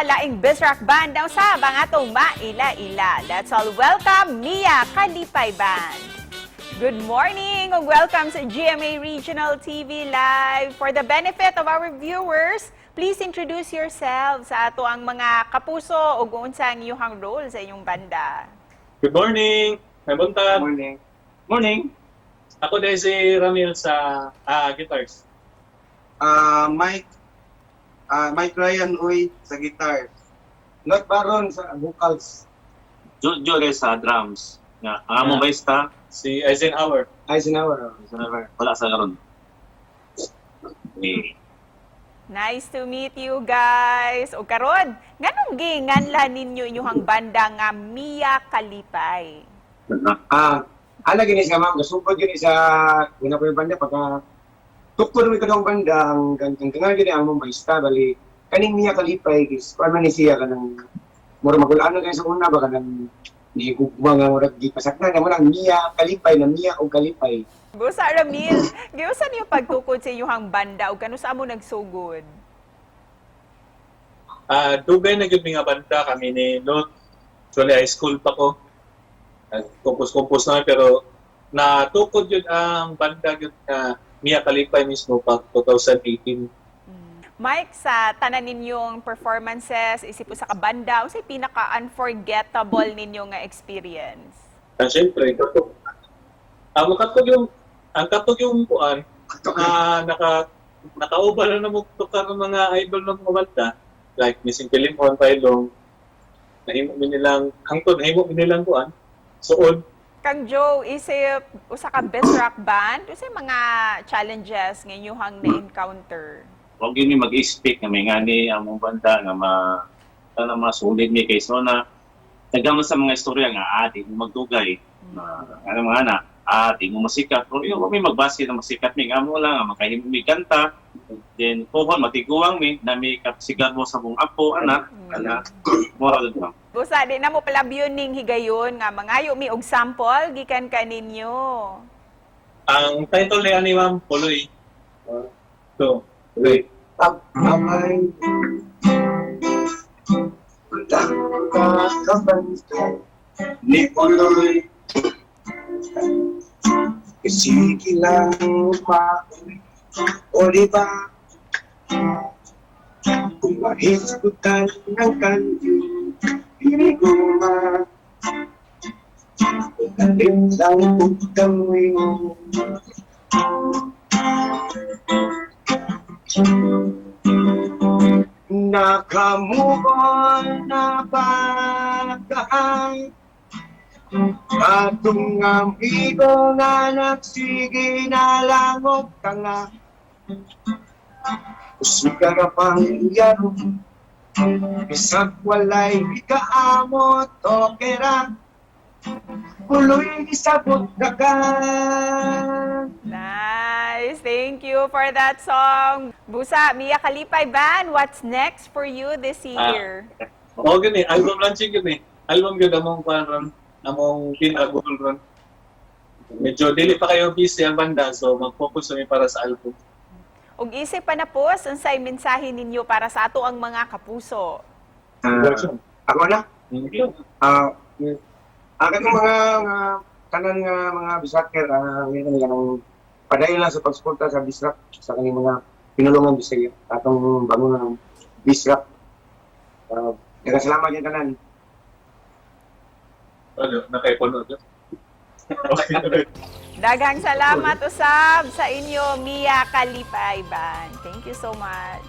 laing Bisrak Band na usab ang atong maila-ila. Let's all welcome Mia Kalipay Band. Good morning ug welcome sa GMA Regional TV Live. For the benefit of our viewers, please introduce yourselves sa ato ang mga kapuso ug unsa ang iyong role sa inyong banda. Good morning! May buntag! Morning. Morning. Ako dahil si Ramil sa guitars. Mike Ryan Uy sa guitar. Not Baron sa vocals. Jure sa drums. Nga, ang among bassista, Si Eisenhower. Eisenhower. wala sa karon. Eh, Nice to meet you guys. O karon, nganong ginganlan ninyo inyong banda nga Mia Kalipay? Ana gini sa ma'am, gasupod gini sa una ko yung banda pagka tukod mo ikadong banda ang gangan gini ang mong baista bali kaning Mia Kalipay is paano ni siya kanang mura magulano kayo sa una baka nang ni gugma nga mura di pasakna na mo lang Mia Kalipay na Mia o Kalipay. Busa Ramil, giusa niyo pagtukod sa inyong banda o kano sa amo nagsugod? Dugay na yun nga banda kami ni Lot. Actually, high school pa ko. Kumpus na pero natukod yun ang banda yun na Mia Kalipay mismo pag 2018. Mike, sa tanan ninyong performances, isip po sa kabanda, o sa pinaka-unforgettable ninyo nga experience? Siyempre, ang katog yung kuan, nakaubal na mo tukar ng mga idol ng mga banda, like Missing Pilimon, Pailong, nahimo mo nilang, hangtod, nahimo mo nilang kuan, suod. Kang Joe, isip usa ka Bisrak Band, usa mga challenges nga inyong na-encounter? huwag yun yung mag-speak na may ngani among banda nga masulit ni kay Sona. Nagdaman sa mga istorya nga, di mo magdugay. Mga anak, di mo masikat. Pero yun, huwag may magbase na masikat. May amo lang, makahimig may kanta. Then, pohon, matiguang na may kapsigar mo sa mong apo, anak. Moral lang. Busa, di na mo pala ning higayon nga mangayo mi og sample gikan kaninyo. Ang title niya ni Ma'am Puloy. So, Puloy. Amay kakabanta ni Puloy sige lang mauwi o diba kung mahisgutan ng kanyo piniguma galing lang pagkamuin nakamubon na pagkaan atong amigo nga nagsige na langog ka nga usiga ka pang yaro bisag walay ikaamot o kera Puloy isabot na ka. Nice. Thank you for that song. Busa, Mia Kalipay Band, what's next for you this year? Oo, gani. Album launching yun eh. Album yun, among parang, among pinagul ron. Medyo dili pa kayo busy ang banda, so mag-focus kami para sa album. Ug isip pa na po, unsay mensahe ninyo para sa ato ang mga kapuso? Ako na? Akin mga tanan nga mga bisaker, ngayon ng padayon lang sa pagsuporta sa Bisrak, sa kanyang mga pinulungan Bisaya, atong bangunan ng Bisrak. Salamat yung tanan. Ano, nakaipuno doon. Okay. Daghang salamat usab sa inyo, Mia Kalipay Band. Thank you so much.